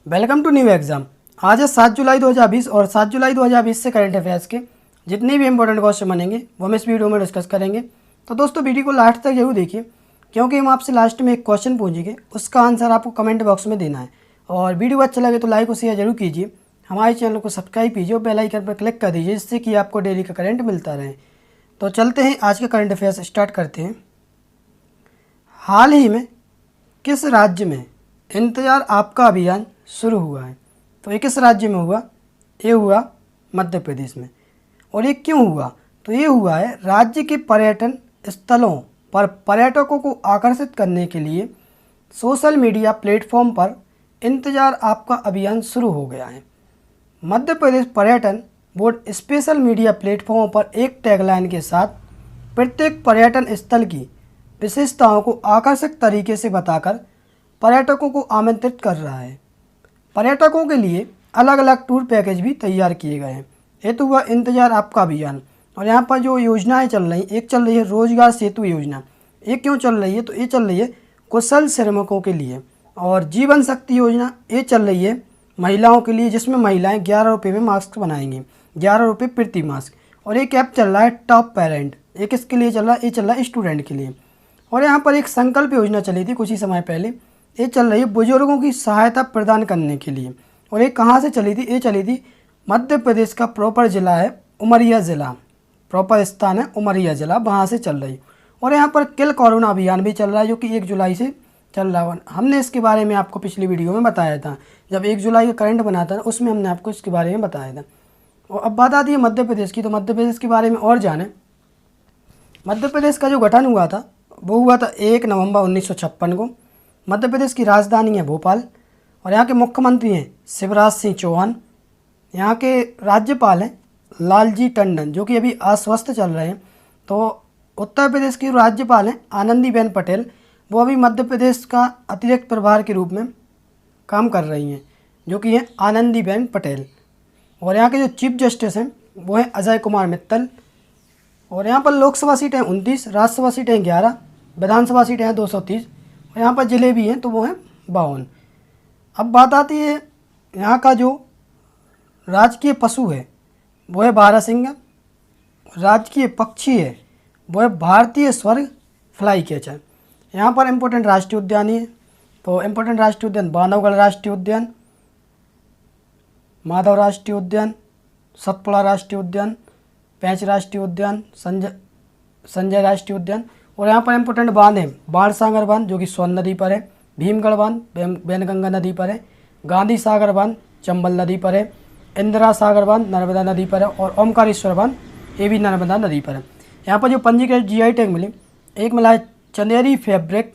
Welcome to new exam. आज है 7 जुलाई 2020 और 7 जुलाई 2020 से करंट अफेयर्स के जितने भी इंपॉर्टेंट क्वेश्चन बनेंगे वो हम इस वीडियो में डिस्कस करेंगे। तो दोस्तों वीडियो को लास्ट तक जरूर देखिए, क्योंकि हम आपसे लास्ट में एक क्वेश्चन पूछेंगे, उसका आंसर आपको कमेंट बॉक्स में देना है। और वीडियो अच्छा लगे तो लाइक और शेयर जरूर कीजिए, हमारे चैनल को सब्सक्राइब कीजिए और बेल आइकन पर क्लिक कर दीजिए, जिससे कि आपको डेली का करंट मिलता रहे। तो चलते हैं, आज के करंट अफेयर्स स्टार्ट करते हैं। हाल ही में किस राज्य में इंतजार आपका अभियान शुरू हुआ है? तो ये किस राज्य में हुआ? ये हुआ मध्य प्रदेश में। और ये क्यों हुआ? तो ये हुआ है राज्य के पर्यटन स्थलों पर पर्यटकों को आकर्षित करने के लिए सोशल मीडिया प्लेटफॉर्म पर इंतजार आपका अभियान शुरू हो गया है। मध्य प्रदेश पर्यटन बोर्ड स्पेशल मीडिया प्लेटफॉर्म पर एक टैगलाइन के साथ प्रत्येक पर्यटन स्थल की विशेषताओं को आकर्षक तरीके से बताकर पर्यटकों को आमंत्रित कर रहा है। पर्यटकों के लिए अलग अलग टूर पैकेज भी तैयार किए गए हैं। ये तो हुआ इंतजार आपका अभियान। और यहाँ पर जो योजनाएं चल रही, एक चल रही है रोजगार सेतु योजना। ये क्यों चल रही है? तो ये चल रही है कुशल श्रमिकों के लिए। और जीवन शक्ति योजना ये चल रही है महिलाओं के लिए, जिसमें महिलाएं 11 रुपये में मास्क बनाएंगी, 11 रुपये प्रति मास्क। और एक ऐप चल रहा है टॉप पेरेंट। ये किसके लिए चल रहा है? ये चल रहा है स्टूडेंट के लिए। और यहाँ पर एक संकल्प योजना चली थी कुछ ही समय पहले, ये चल रही है बुजुर्गों की सहायता प्रदान करने के लिए। और ये कहाँ से चली थी? ये चली थी मध्य प्रदेश का प्रॉपर ज़िला है उमरिया ज़िला, प्रॉपर स्थान है उमरिया ज़िला, वहाँ से चल रही। और यहाँ पर किल कोरोना अभियान भी चल रहा है, जो कि 1 जुलाई से चल रहा है। हमने इसके बारे में आपको पिछली वीडियो में बताया था, जब 1 जुलाई का करंट बना था उसमें हमने आपको इसके बारे में बताया था। और अब बात आती है मध्य प्रदेश की। तो मध्य प्रदेश के बारे में और जाने। मध्य प्रदेश का जो गठन हुआ था वो हुआ था 1 नवंबर 1956 को। मध्य प्रदेश की राजधानी है भोपाल। और यहाँ के मुख्यमंत्री हैं शिवराज सिंह चौहान। यहाँ के राज्यपाल हैं लालजी टंडन, जो कि अभी अस्वस्थ चल रहे हैं। तो उत्तर प्रदेश की राज्यपाल हैं आनंदीबेन पटेल, वो अभी मध्य प्रदेश का अतिरिक्त प्रभार के रूप में काम कर रही हैं, जो कि हैं आनंदीबेन पटेल। और यहाँ के जो चीफ जस्टिस हैं वो हैं अजय कुमार मित्तल। और यहाँ पर लोकसभा सीटें 29, राज्यसभा सीटें 11, विधानसभा सीटें हैं 230। और यहाँ पर ज़िले भी हैं तो वो हैं 52। अब बात आती है यहाँ का जो राजकीय पशु है वो है बारहसिंगा। राजकीय पक्षी है वो है भारतीय स्वर्ग फ्लाई कैचर। यहाँ पर इम्पोर्टेंट राष्ट्रीय उद्यान ही है। तो इम्पोर्टेंट राष्ट्रीय उद्यान बांधवगढ़ राष्ट्रीय उद्यान, माधव राष्ट्रीय उद्यान, सतपुड़ा राष्ट्रीय उद्यान, पेंच राष्ट्रीय उद्यान, संजय राष्ट्रीय उद्यान। और यहाँ पर इम्पोर्टेंट बांध है बाणसागर बांध, जो कि सोन नदी पर है, भीमगढ़ बांध बैनगंगा नदी पर है, गांधी सागर बांध चंबल नदी पर है, इंदिरा सागर बांध नर्मदा नदी पर है, और ओमकारेश्वर बांध ये भी नर्मदा नदी पर है। यहाँ पर जो पंजीकृत जीआई टैग मिले, एक मिला है चंदेरी फैब्रिक,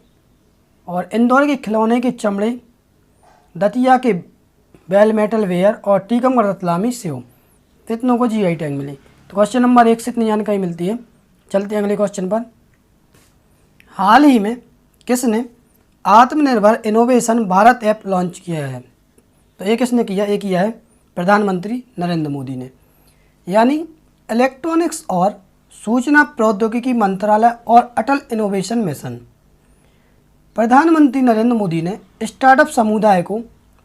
और इंदौर के खिलौने के चमड़े, दतिया के बेल मेटल वेयर, और टीकमगढ़ रतलामी सेव, इतनों को जीआई टैग मिले। तो क्वेश्चन नंबर 1 से इतनी जानकारी मिलती है। चलते हैं अगले क्वेश्चन पर। हाल ही में किसने आत्मनिर्भर इनोवेशन भारत ऐप लॉन्च किया है? तो ये किसने किया? ये किया है प्रधानमंत्री नरेंद्र मोदी ने। यानी इलेक्ट्रॉनिक्स और सूचना प्रौद्योगिकी मंत्रालय और अटल इनोवेशन मिशन। प्रधानमंत्री नरेंद्र मोदी ने स्टार्टअप समुदाय को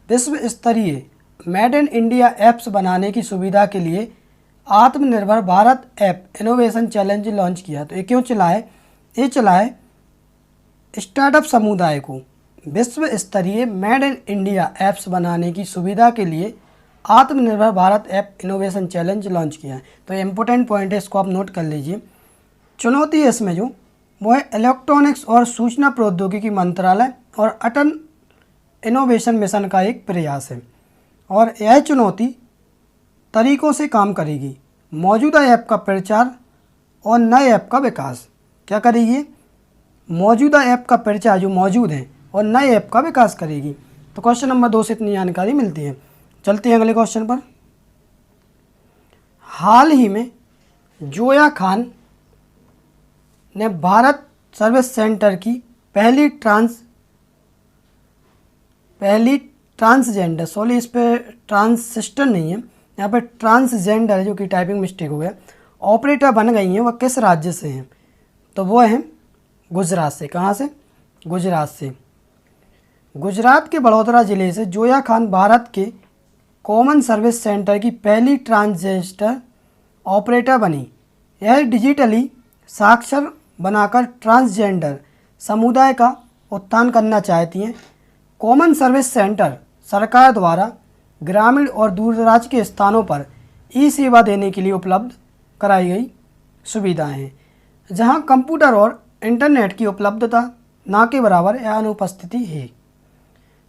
विश्व स्तरीय मेड इन इंडिया ऐप्स बनाने की सुविधा के लिए आत्मनिर्भर Bharat app innovation challenge launch किया। तो ये क्यों चला है? ये चला है स्टार्टअप समुदाय को विश्व स्तरीय मेड इन इंडिया ऐप्स बनाने की सुविधा के लिए आत्मनिर्भर Bharat app innovation challenge launch किया है। तो ये इंपॉर्टेंट पॉइंट है, इसको आप नोट कर लीजिए। चुनौती है इसमें जो वो है इलेक्ट्रॉनिक्स और सूचना प्रौद्योगिकी मंत्रालय और अटल इनोवेशन मिशन का एक प्रयास है। और यह चुनौती तरीकों से काम करेगी, मौजूदा ऐप का प्रचार और नए ऐप का विकास। क्या करेगी? मौजूदा ऐप का प्रचार जो मौजूद है और नए ऐप का विकास करेगी। तो क्वेश्चन नंबर 2 से इतनी जानकारी मिलती है। चलते हैं अगले क्वेश्चन पर। हाल ही में जोया खान ने भारत सर्विस सेंटर की पहली ट्रांसजेंडर, सॉरी इस पर ट्रांससिस्टर नहीं है, यहाँ पर ट्रांसजेंडर है, जो कि टाइपिंग मिस्टेक हो गया, ऑपरेटर बन गई हैं। वह किस राज्य से हैं? तो वो हैं गुजरात से। कहाँ से? गुजरात से। गुजरात के बड़ौदा जिले से जोया खान भारत के कॉमन सर्विस सेंटर की पहली ट्रांसजेंडर ऑपरेटर बनी। यह डिजिटली साक्षर बनाकर ट्रांसजेंडर समुदाय का उत्थान करना चाहती हैं। कॉमन सर्विस सेंटर सरकार द्वारा ग्रामीण और दूरदराज के स्थानों पर ई सेवा देने के लिए उपलब्ध कराई गई सुविधाएं हैं, जहां कंप्यूटर और इंटरनेट की उपलब्धता ना के बराबर या अनुपस्थिति है।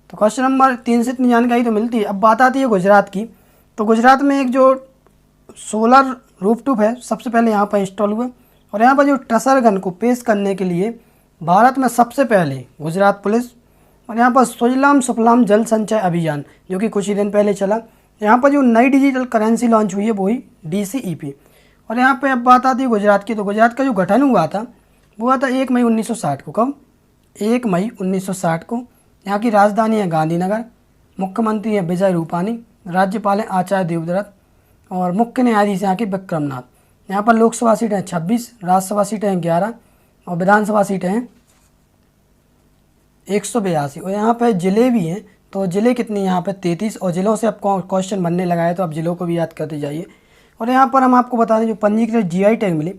तो क्वेश्चन नंबर 3 से इतनी जानकारी तो मिलती है। अब बात आती है गुजरात की। तो गुजरात में एक जो सोलर रूफटॉप है सबसे पहले यहाँ पर इंस्टॉल हुआ, और यहाँ पर जो ट्रसर गन को पेश करने के लिए भारत में सबसे पहले गुजरात पुलिस, और यहाँ पर सुजलाम सुफलाम जल संचय अभियान जो कि कुछ ही दिन पहले चला। यहाँ पर जो नई डिजिटल करेंसी लॉन्च हुई है वही DCEP। और यहाँ पे अब बात आती है गुजरात की। तो गुजरात का जो गठन हुआ था वो हुआ था 1 मई 1960 को। कब? 1 मई 1960 को। यहाँ की राजधानी है गांधीनगर, मुख्यमंत्री है विजय रूपानी, राज्यपाल है आचार्य देवव्रत, और मुख्य न्यायाधीश यहाँ के विक्रमनाथ। यहाँ पर लोकसभा सीटें हैं 26, राज्यसभा सीटें हैं 11, और विधानसभा सीटें हैं 182। और यहाँ पर ज़िले भी हैं। तो ज़िले कितनी यहाँ पे 33, और ज़िलों से आपको क्वेश्चन बनने लगा है तो आप ज़िलों को भी याद करते जाइए। और यहाँ पर हम आपको बता दें जो पंजीकृत GI टैग मिली,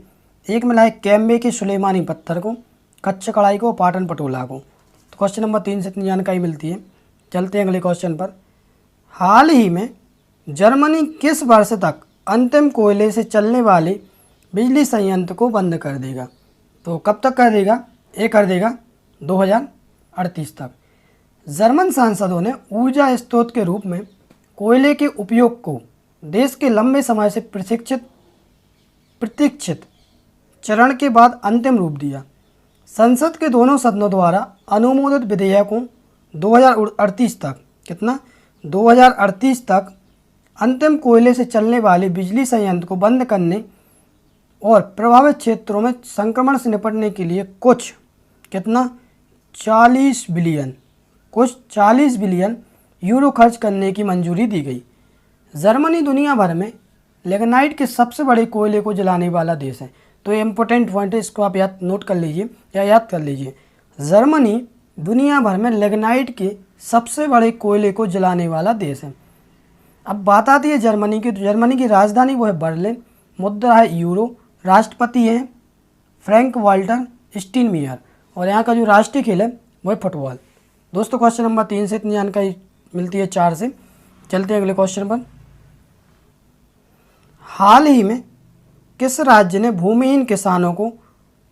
एक मिला है कैम्बे के सुलेमानी पत्थर को, कच्छ कढ़ाई को, पाटन पटोला को। तो क्वेश्चन नंबर 3 से इतनी जानकारी मिलती है। चलते हैं अगले क्वेश्चन पर। हाल ही में जर्मनी किस वर्ष तक अंतिम कोयले से चलने वाले बिजली संयंत्र को बंद कर देगा? तो कब तक कर देगा? ये कर देगा 2038 तक। जर्मन सांसदों ने ऊर्जा स्रोत के रूप में कोयले के उपयोग को देश के लंबे समय से प्रतीक्षित चरण के बाद अंतिम रूप दिया। संसद के दोनों सदनों द्वारा अनुमोदित विधेयकों 2038 तक, कितना? 2038 तक अंतिम कोयले से चलने वाले बिजली संयंत्र को बंद करने और प्रभावित क्षेत्रों में संक्रमण से निपटने के लिए कुछ 40 बिलियन यूरो खर्च करने की मंजूरी दी गई। जर्मनी दुनिया भर में लिग्नाइट के सबसे बड़े कोयले को जलाने वाला देश है। तो ये इंपॉर्टेंट पॉइंट है, इसको आप नोट कर लीजिए या याद कर लीजिए। जर्मनी दुनिया भर में लिग्नाइट के सबसे बड़े कोयले को जलाने वाला देश है। अब बात आती है जर्मनी की। तो जर्मनी की राजधानी वो है बर्लिन, मुद्रा है यूरो, राष्ट्रपति हैं फ्रैंक वाल्टर स्टीनमियर, और यहाँ का जो राष्ट्रीय खेल है वो है फुटबॉल। दोस्तों क्वेश्चन नंबर 3 से इतनी जानकारी मिलती है। 4 से चलते हैं अगले क्वेश्चन पर। हाल ही में किस राज्य ने भूमिहीन किसानों को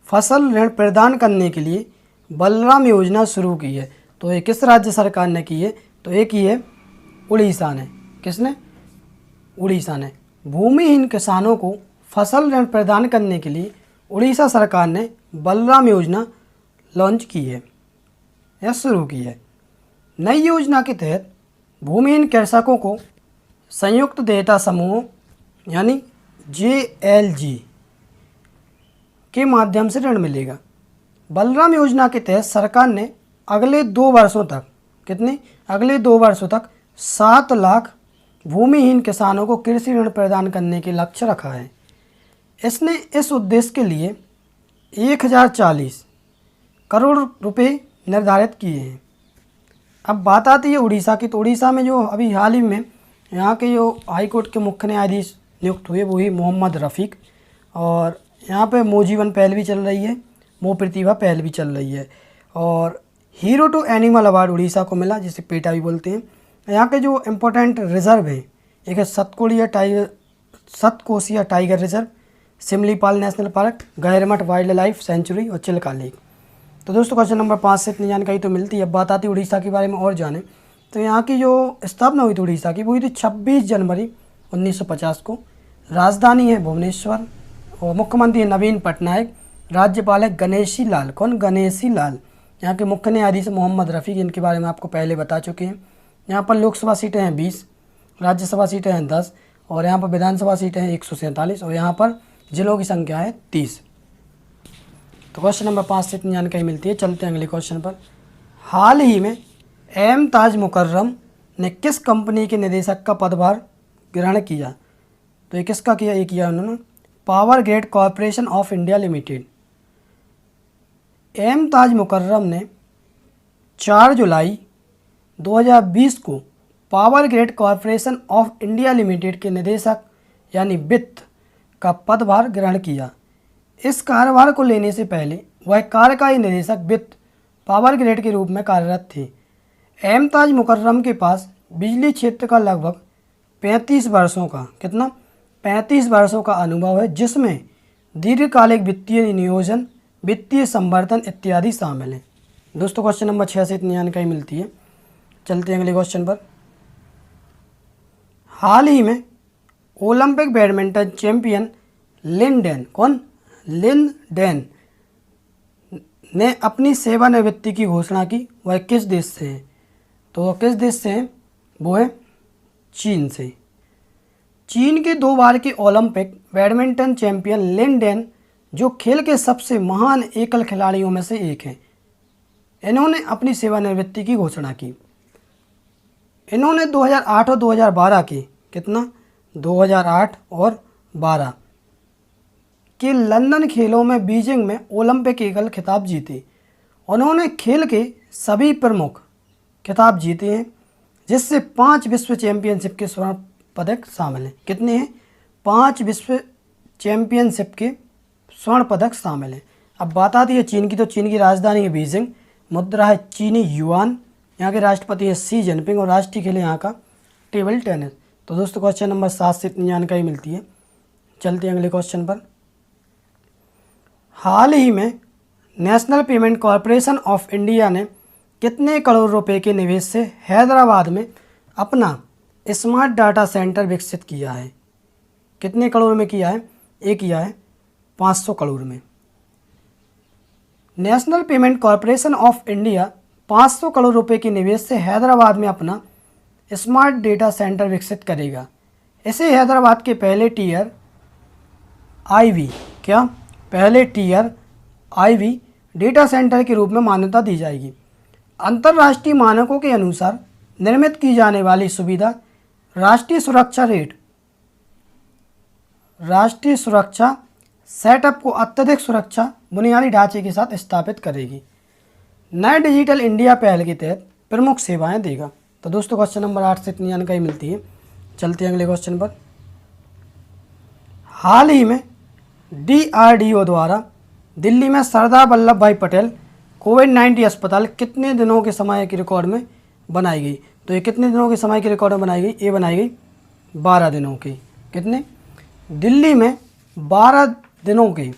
फसल ऋण प्रदान करने के लिए बलराम योजना शुरू की है? तो ये किस राज्य सरकार ने की है? तो एक ही है उड़ीसा ने। किसने? उड़ीसा ने। भूमिहीन किसानों को फसल ऋण प्रदान करने के लिए उड़ीसा सरकार ने बलराम योजना लॉन्च की है या शुरू की है। नई योजना के तहत भूमिहीन कृषकों को संयुक्त देयता समूहों यानी JLG के माध्यम से ऋण मिलेगा। बलराम योजना के तहत सरकार ने अगले 2 वर्षों तक, कितने? अगले 2 वर्षों तक 7 लाख भूमिहीन किसानों को कृषि ऋण प्रदान करने के लक्ष्य रखा है। इसने इस उद्देश्य के लिए 1040 करोड़ रुपए निर्धारित किए हैं। अब बात आती है उड़ीसा की। तो उड़ीसा में जो अभी हाल ही में यहाँ के जो हाईकोर्ट के मुख्य न्यायाधीश नियुक्त हुए वो ही मोहम्मद रफ़ीक, और यहाँ पे मोजीवन पहल भी चल रही है, मो प्रतिभा पहल भी चल रही है, और hero to animal award Orissa को मिला जिसे पेटा भी बोलते हैं। यहाँ के जो इम्पोर्टेंट रिजर्व हैं, एक है Satkosia tiger reserve, Simlipal national park, Gahirmatha wildlife sanctuary और चिल्का लेक। तो दोस्तों क्वेश्चन नंबर 5 से इतनी जानकारी तो मिलती है। अब बात आती है उड़ीसा के बारे में और जाने। तो यहाँ की जो स्थापना हुई थी उड़ीसा की वो हुई थी 26 जनवरी 1950 को। राजधानी है भुवनेश्वर, और मुख्यमंत्री है नवीन पटनायक, राज्यपाल है गणेशी लाल। कौन? गणेशी लाल। यहाँ के मुख्य न्यायाधीश मोहम्मद रफ़ीक, इनके बारे में आपको पहले बता चुके हैं। यहाँ पर लोकसभा सीटें हैं 20, राज्यसभा सीटें हैं 10, और यहाँ पर विधानसभा सीटें हैं 147, और यहाँ पर जिलों की संख्या है 30। तो क्वेश्चन नंबर 5 से इतनी जानकारी मिलती है। चलते हैं अगले क्वेश्चन पर। हाल ही में ताज मुकर्रम ने किस कंपनी के निदेशक का पदभार ग्रहण किया? तो ये किसका किया? ये किया उन्होंने power grid corporation of India limited. Taj Mukarram ने 4 जुलाई 2020 को power grid corporation of India limited के निदेशक यानी वित्त का पदभार ग्रहण किया। इस कार्यभार को लेने से पहले वह कार्यकारी निदेशक वित्त पावर ग्रिड के रूप में कार्यरत थे। एमताज मुकर्रम के पास बिजली क्षेत्र का लगभग 35 वर्षों का 35 वर्षों का अनुभव है, जिसमें दीर्घकालिक वित्तीय नियोजन, वित्तीय संवर्धन इत्यादि शामिल हैं। दोस्तों क्वेश्चन नंबर 6 से इतनी जानकारी मिलती है। चलते हैं अगले क्वेश्चन पर। हाल ही में ओलंपिक बैडमिंटन चैंपियन लिन डेन ने अपनी सेवानिवृत्ति की घोषणा की। वह किस देश से है? तो वह किस देश से है? वो है चीन से। चीन के 2 बार के ओलंपिक बैडमिंटन चैंपियन लिन डेन, जो खेल के सबसे महान एकल खिलाड़ियों में से एक हैं, इन्होंने अपनी सेवानिवृत्ति की घोषणा की। इन्होंने 2008 और 2012 के 2008 और 12 के लंदन खेलों में बीजिंग में ओलंपिक एकल खिताब जीते। उन्होंने खेल के सभी प्रमुख खिताब जीते हैं, जिससे 5 विश्व चैंपियनशिप के स्वर्ण पदक शामिल हैं। कितने हैं? 5 विश्व चैंपियनशिप के स्वर्ण पदक शामिल हैं। अब बात आती है चीन की, तो चीन की राजधानी है बीजिंग, मुद्रा है चीनी युआन, यहाँ के राष्ट्रपति है शी जिनपिंग और राष्ट्रीय खेल यहाँ का टेबल टेनिस। तो दोस्तों क्वेश्चन नंबर 7 से इतनी जानकारी मिलती है। चलते हैं अगले क्वेश्चन पर। हाल ही में national payment corporation of India ने कितने करोड़ रुपए के निवेश से हैदराबाद में अपना स्मार्ट डाटा सेंटर विकसित किया है? कितने करोड़ में किया है? ये किया है 500 करोड़ में। National payment corporation of India 500 crore रुपए के निवेश से हैदराबाद में अपना स्मार्ट डेटा सेंटर विकसित करेगा। इसे हैदराबाद के पहले टीयर आईवी डेटा सेंटर के रूप में मान्यता दी जाएगी। अंतर्राष्ट्रीय मानकों के अनुसार निर्मित की जाने वाली सुविधा राष्ट्रीय सुरक्षा सेटअप को अत्यधिक सुरक्षा बुनियादी ढांचे के साथ स्थापित करेगी। नए डिजिटल इंडिया पहल के तहत प्रमुख सेवाएं देगा। तो दोस्तों क्वेश्चन नंबर 8 से इतनी जानकारी मिलती है। चलते हैं अगले क्वेश्चन पर। हाल ही में DRDO द्वारा दिल्ली में सरदार वल्लभ भाई पटेल कोविड-19 अस्पताल कितने दिनों के समय के रिकॉर्ड में बनाई गई? तो ये कितने दिनों के समय के रिकॉर्ड में बनाई गई? ये बनाई गई 12 दिनों की। कितने? दिल्ली में 12 दिनों के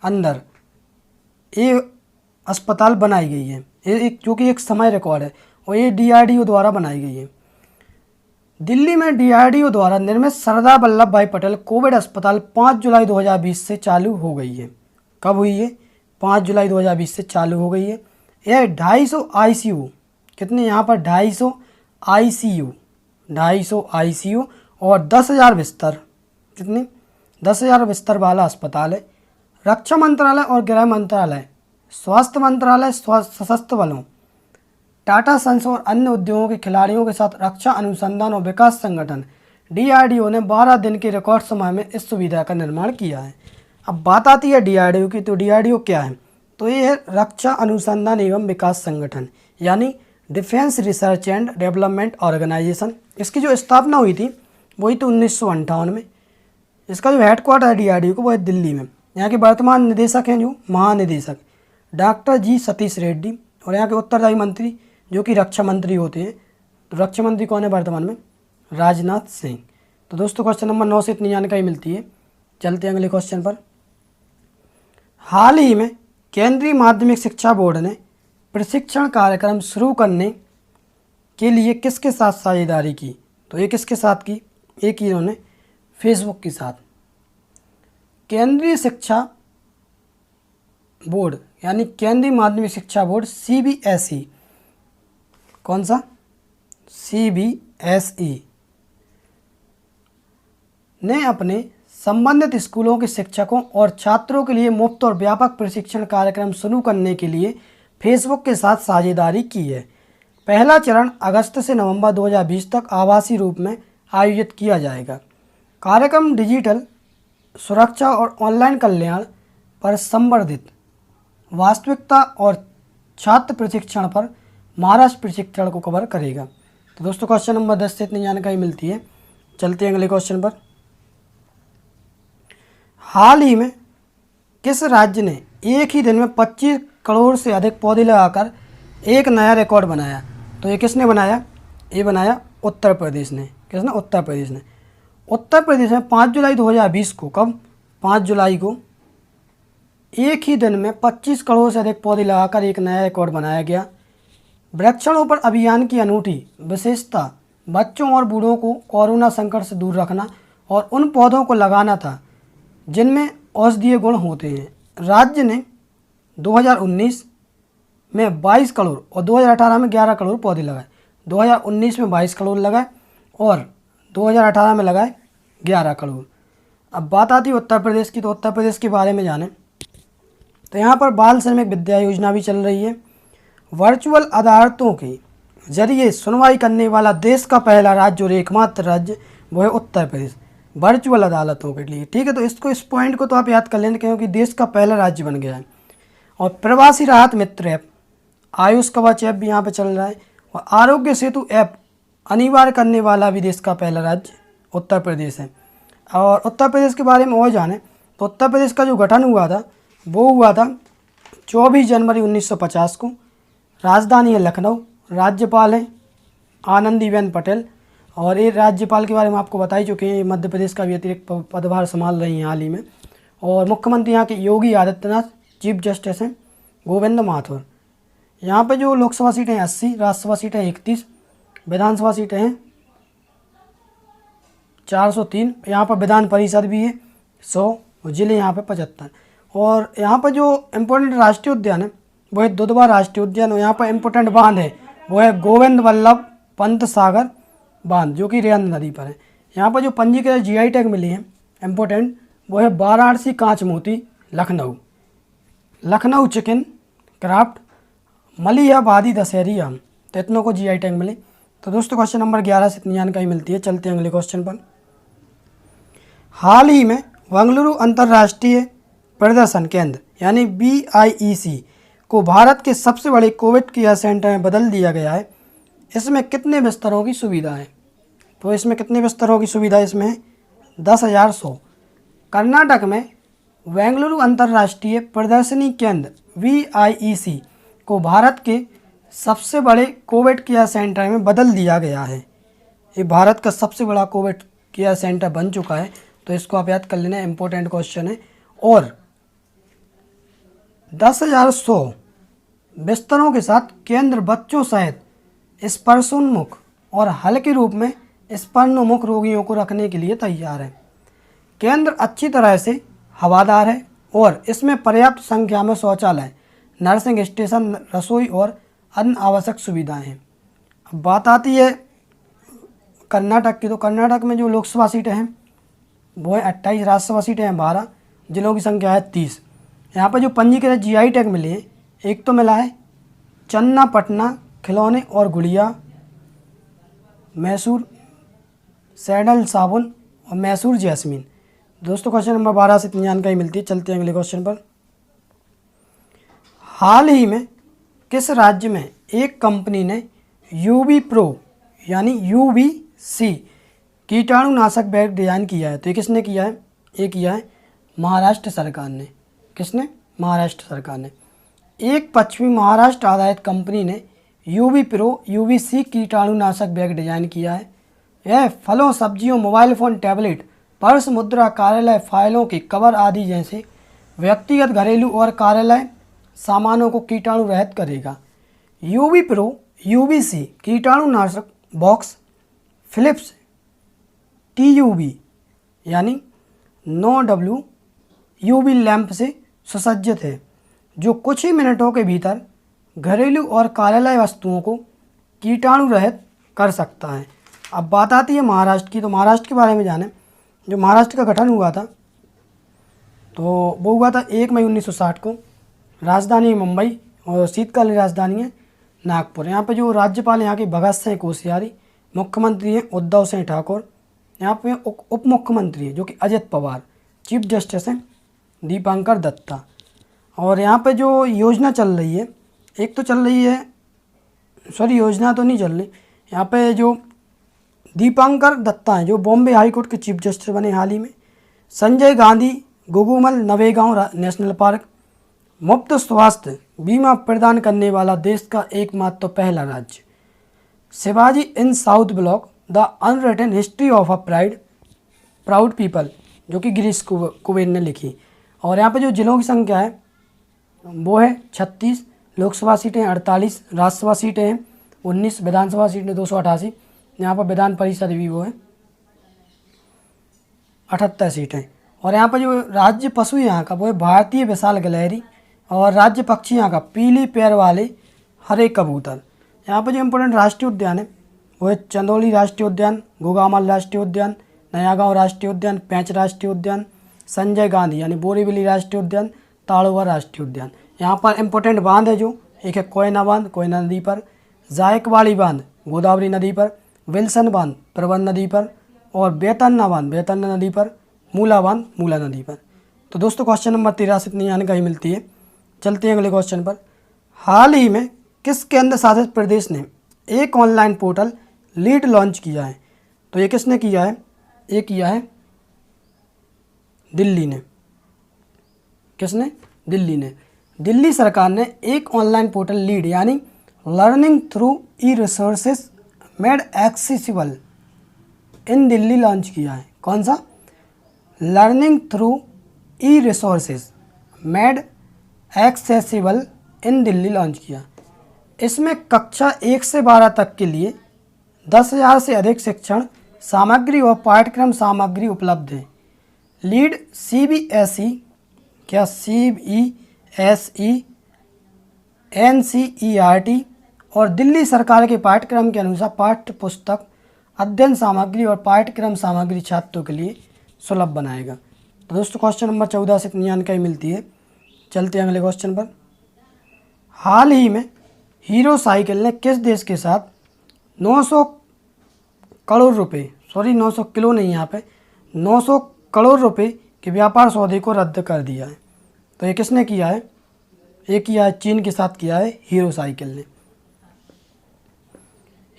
अंदर ये अस्पताल बनाई गई है, जो कि एक समय रिकॉर्ड है, और ये DRDO द्वारा बनाई गई है। दिल्ली में DRDO द्वारा निर्मित सरदार वल्लभ भाई पटेल कोविड अस्पताल 5 जुलाई 2020 से चालू हो गई है। कब हुई है? 5 जुलाई 2020 से चालू हो गई है। यह 250 ICU, कितने यहाँ पर? 250 ICU और 10,000 बिस्तर, कितने? 10,000 बिस्तर वाला अस्पताल है। रक्षा मंत्रालय और गृह मंत्रालय, स्वास्थ्य मंत्रालय, सशस्त्र बलों, टाटा सन्स और अन्य उद्योगों के खिलाड़ियों के साथ रक्षा अनुसंधान और विकास संगठन DRDO ने 12 दिन के रिकॉर्ड समय में इस सुविधा का निर्माण किया है। अब बात आती है DRDO की, तो DRDO क्या है? तो ये है रक्षा अनुसंधान एवं विकास संगठन, यानी defence research and development organisation. इसकी जो स्थापना हुई थी वही तो 1958 में। इसका जो हेडक्वार्टर है DRDO को, वो है दिल्ली में। यहाँ के वर्तमान निदेशक हैं जो महानिदेशक डॉक्टर G सतीश रेड्डी, और यहाँ के उत्तरदायी मंत्री जो कि रक्षा मंत्री होते हैं। तो रक्षा मंत्री कौन है वर्तमान में? राजनाथ सिंह। तो दोस्तों क्वेश्चन नंबर 9 से इतनी जानकारी मिलती है। चलते हैं अगले क्वेश्चन पर। हाल ही में केंद्रीय माध्यमिक शिक्षा बोर्ड ने प्रशिक्षण कार्यक्रम शुरू करने के लिए किसके साथ साझेदारी की? तो ये किसके साथ की? एक ही इन्होंने फेसबुक के साथ। केंद्रीय शिक्षा बोर्ड यानी केंद्रीय माध्यमिक शिक्षा बोर्ड CBSE, कौन सा? CBSE ने अपने संबंधित स्कूलों के शिक्षकों और छात्रों के लिए मुफ्त और व्यापक प्रशिक्षण कार्यक्रम शुरू करने के लिए फेसबुक के साथ साझेदारी की है। पहला चरण अगस्त से नवंबर 2020 तक आभासी रूप में आयोजित किया जाएगा। कार्यक्रम डिजिटल सुरक्षा और ऑनलाइन कल्याण पर संवर्धित वास्तविकता और छात्र प्रशिक्षण पर महाराष्ट्र प्रशिक्षण को कवर करेगा। तो दोस्तों क्वेश्चन नंबर 10 से इतनी जानकारी मिलती है। चलते हैं अगले क्वेश्चन पर। हाल ही में किस राज्य ने एक ही दिन में 25 करोड़ से अधिक पौधे लगाकर एक नया रिकॉर्ड बनाया? तो ये किसने बनाया? ये बनाया उत्तर प्रदेश ने। किसने? उत्तर प्रदेश ने। उत्तर प्रदेश में 5 जुलाई 2020 को, कब? 5 जुलाई को एक ही दिन में 25 करोड़ से अधिक पौधे लगाकर एक नया रिकॉर्ड बनाया गया। वृक्षारोपण अभियान की अनूठी विशेषता बच्चों और बूढ़ों को कोरोना संकट से दूर रखना और उन पौधों को लगाना था जिनमें औषधीय गुण होते हैं। राज्य ने 2019 में 22 करोड़ और 2018 में 11 करोड़ पौधे लगाए। 2019 में 22 करोड़ लगाए और 2018 में लगाए 11 करोड़। अब बात आती है उत्तर प्रदेश की। तो उत्तर प्रदेश के बारे में जानें तो यहाँ पर बाल श्रमिक विद्या योजना भी चल रही है। वर्चुअल अदालतों के जरिए सुनवाई करने वाला देश का पहला राज्य और एकमात्र राज्य वो है उत्तर प्रदेश, वर्चुअल अदालतों के लिए। ठीक है, तो इस पॉइंट को तो आप याद कर लें क्योंकि देश का पहला राज्य बन गया है। और प्रवासी राहत मित्र ऐप, आयुष कवच ऐप भी यहाँ पे चल रहा है और आरोग्य सेतु ऐप अनिवार्य करने वाला भी देश का पहला राज्य उत्तर प्रदेश है। और उत्तर प्रदेश के बारे में और जाने तो उत्तर प्रदेश का जो गठन हुआ था वो हुआ था 24 जनवरी 1950 को। राजधानी है लखनऊ, राज्यपाल हैं आनंदीबेन पटेल। और ये राज्यपाल के बारे में आपको बता ही चुके हैं, मध्य प्रदेश का भी अतिरिक्त पदभार संभाल रही हैं हाल ही में। और मुख्यमंत्री यहाँ के योगी आदित्यनाथ, चीफ जस्टिस हैं गोविंद माथुर। यहाँ पे जो लोकसभा सीटें हैं 80, राज्यसभा सीटें 31, विधानसभा सीटें हैं 403। यहाँ पर विधान परिषद भी है 100 और जिले यहाँ पे 75। और यहाँ पर जो इम्पोर्टेंट राष्ट्रीय उद्यान है वो है दुधवा राष्ट्रीय उद्यान। और यहाँ पर इम्पोर्टेंट बांध है वो है गोविंद वल्लभ पंत सागर बांध जो कि रेन नदी पर है। यहाँ पर जो पंजीकृत जीआई टैग मिली है इम्पोर्टेंट वो है वाराणसी कांच मोती लखनऊ, लखनऊ चिकन क्राफ्ट, मलिहाबादी दशहरी आम। तो इतनों को जीआई टैग मिले। तो दोस्तों क्वेश्चन नंबर 11 से इतनी जानकारी मिलती है। चलते हैं अगले क्वेश्चन पर। हाल ही में बेंगलुरु अंतर्राष्ट्रीय प्रदर्शन केंद्र यानी BIEC को भारत के सबसे बड़े कोविड केयर सेंटर में बदल दिया गया है। इसमें कितने बिस्तरों की सुविधा है? तो इसमें कितने बिस्तरों की सुविधा इसमें है? 10,100। कर्नाटक में बेंगलुरु अंतर्राष्ट्रीय प्रदर्शनी केंद्र BIEC को भारत के सबसे बड़े कोविड केयर सेंटर में बदल दिया गया है। ये भारत का सबसे बड़ा कोविड केयर सेंटर बन चुका है। तो इसको आप याद कर लेना, इम्पोर्टेंट क्वेश्चन है। और 10,100 बिस्तरों के साथ केंद्र बच्चों सहित स्पर्शोन्मुख और हल्के रूप में स्पर्शोन्मुख रोगियों को रखने के लिए तैयार है। केंद्र अच्छी तरह से हवादार है और इसमें पर्याप्त संख्या में शौचालय, नर्सिंग स्टेशन, रसोई और अन्य आवश्यक सुविधाएं हैं। अब बात आती है कर्नाटक की। तो कर्नाटक में जो लोकसभा सीटें हैं वो है 28, राज्यसभा सीटें हैं 12, जिलों की संख्या है 30। यहाँ पर जो पंजीकृत जीआई टैग मिले हैं, एक तो मिला है चन्नापटना खिलौने और गुड़िया, मैसूर सैंडल साबुन और मैसूर जैस्मीन। दोस्तों क्वेश्चन नंबर 12 से इतनी जानकारी मिलती है। चलते हैं अगले क्वेश्चन पर। हाल ही में किस राज्य में एक कंपनी ने UV Pro यानी UVC कीटाणुनाशक बैग डिजाइन किया है? तो ये किसने किया है? ये किया है महाराष्ट्र सरकार ने। किसने? महाराष्ट्र सरकार ने। एक पश्चिमी महाराष्ट्र आधारित कंपनी ने UV Pro UVC कीटाणुनाशक बैग डिजाइन किया है। यह फलों, सब्जियों, मोबाइल फ़ोन, टैबलेट, पर्स, मुद्रा, कार्यालय फाइलों के कवर आदि जैसे व्यक्तिगत, घरेलू और कार्यालय सामानों को कीटाणु रहित करेगा। UV Pro UVC कीटाणुनाशक बॉक्स फिलिप्स TUV यानी 9W UV लैंप से सुसज्जित है, जो कुछ ही मिनटों के भीतर घरेलू और कार्यालय वस्तुओं को कीटाणु रहित कर सकता है। अब बात आती है महाराष्ट्र की। तो महाराष्ट्र के बारे में जानें। जो महाराष्ट्र का गठन हुआ था तो वो हुआ था 1 मई 1960 को। राजधानी मुंबई और शीतकालीन राजधानी है नागपुर। यहाँ पे जो राज्यपाल यहाँ के भगत सिंह कोश्यारी, मुख्यमंत्री हैं उद्धव सिंह ठाकुर, यहाँ पे उप मुख्यमंत्री हैं जो कि अजित पवार, चीफ जस्टिस हैं दीपांकर दत्ता। और यहाँ पे जो योजना चल रही है, एक तो चल रही है सॉरी योजना तो नहीं चल रही यहाँ पे। जो दीपांकर दत्ता हैं जो बॉम्बे हाई कोर्ट के चीफ जस्टिस बने हाल ही में। Sanjay Gandhi Gugamal Navegaon national park. मुफ्त स्वास्थ्य बीमा प्रदान करने वाला देश का एकमात्र पहला राज्य। Shivaji in South Block the unwritten history of a proud people, जो कि गिरीश कुबेर ने लिखी। और यहाँ पे जो जिलों की संख्या है वो है 36, लोकसभा सीटें 48, राज्यसभा सीटें हैं 19, विधानसभा सीटें 288। यहाँ पर विधान परिषद भी वो है 78 सीटें। और यहाँ पर जो राज्य पशु यहाँ का वो है भारतीय विशाल गिलहरी। और राज्य पक्षी यहाँ का पीली पैर वाले हरे कबूतर। यहाँ पर जो इम्पोर्टेंट राष्ट्रीय उद्यान है वो है चंदौली राष्ट्रीय उद्यान, गोगामल राष्ट्रीय उद्यान, नया गांव राष्ट्रीय उद्यान, पेंच राष्ट्रीय उद्यान, संजय गांधी यानी बोरीवली राष्ट्रीय उद्यान, ताड़ोवा राष्ट्रीय उद्यान। यहाँ पर इम्पोर्टेंट बांध है जो एक है कोयना बांध कोयना नदी पर, जायकवाड़ी बांध गोदावरी नदी पर, विल्सन बांध प्रबन नदी पर, और बेतन्ना बांध बेतन्ना नदी पर, मूला बांध मूला नदी पर। तो दोस्तों क्वेश्चन नंबर 13 इतनी जानकारी मिलती है। चलते हैं अगले क्वेश्चन पर। हाल ही में किस केंद्र शासित प्रदेश ने एक ऑनलाइन पोर्टल लीड लॉन्च किया है? तो ये किसने किया है? ये किया है दिल्ली ने। किसने? दिल्ली ने। दिल्ली सरकार ने एक ऑनलाइन पोर्टल लीड यानी learning through e resources made accessible in Delhi launch किया है। कौन सा? Learning through e resources made accessible in Delhi launch किया। इसमें कक्षा 1 से 12 तक के लिए 10,000 से अधिक शिक्षण सामग्री और पाठ्यक्रम सामग्री उपलब्ध है। लीड CBSE क्या CBSE NCERT और दिल्ली सरकार के पाठ्यक्रम के अनुसार पाठ्य पुस्तक अध्ययन सामग्री और पाठ्यक्रम सामग्री छात्रों के लिए सुलभ बनाएगा। तो दोस्तों क्वेश्चन नंबर 14 से इतनी जानकारी मिलती है। चलते हैं अगले क्वेश्चन पर। हाल ही में हीरो साइकिल ने किस देश के साथ 900 करोड़ रुपए, सॉरी 900 किलो नहीं, यहाँ पे 900 करोड़ रुपए के व्यापार सौदे को रद्द कर दिया है? तो ये किसने किया है? ये किया है चीन के साथ किया है हीरो साइकिल ने।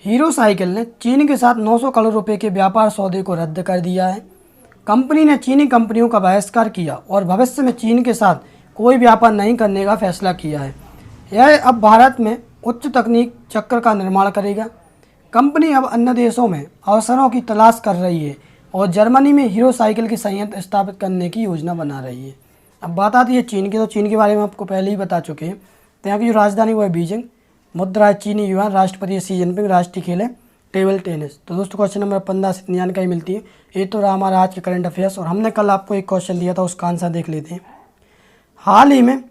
हीरो साइकिल ने चीन के साथ 900 करोड़ रुपए के व्यापार सौदे को रद्द कर दिया है। कंपनी ने चीनी कंपनियों का बहिष्कार किया और भविष्य में चीन के साथ कोई व्यापार नहीं करने का फैसला किया है। यह अब भारत में उच्च तकनीक चक्र का निर्माण करेगा। कंपनी अब अन्य देशों में अवसरों की तलाश कर रही है और जर्मनी में हीरो साइकिल की संयंत्र स्थापित करने की योजना बना रही है। अब बात आती है चीन की, तो चीन के बारे में आपको पहले ही बता चुके हैं। तो यहाँ की जो राजधानी वो है बीजिंग, मुद्रा है चीनी युआन, राष्ट्रपति शी जिनपिंग, राष्ट्रीय खेल है टेबल टेनिस। तो दोस्तों क्वेश्चन नंबर 15 से इतनी जानकारी मिलती है। ये तो रहा हमारा आज के करंट अफेयर्स, और हमने कल आपको एक क्वेश्चन दिया था, उसका आंसर देख लेते हैं। हाल ही में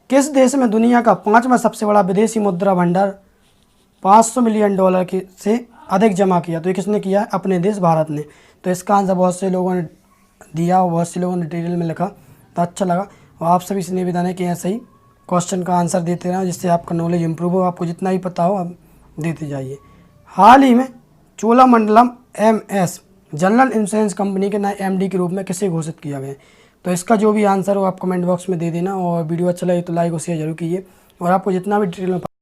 किस देश में दुनिया का 5वां सबसे बड़ा विदेशी मुद्रा भंडार $500 मिलियन से अधिक जमा किया? तो ये किसने किया है? अपने देश भारत ने। तो इसका आंसर बहुत से लोगों ने दिया और बहुत से लोगों ने डिटेल में लिखा, तो अच्छा लगा। और आप सभी से निवेदन है कि ऐसे ही क्वेश्चन का आंसर देते रहें जिससे आपका नॉलेज इंप्रूव हो। आपको जितना ही पता हो आप देते जाइए। हाल ही में Cholamandalam MS general insurance company के नए MD के रूप में किसे घोषित किया गया? तो इसका जो भी आंसर हो आप कमेंट बॉक्स में दे देना, और वीडियो अच्छा लगे तो लाइक और शेयर जरूर कीजिए। और आपको जितना भी डिटेल में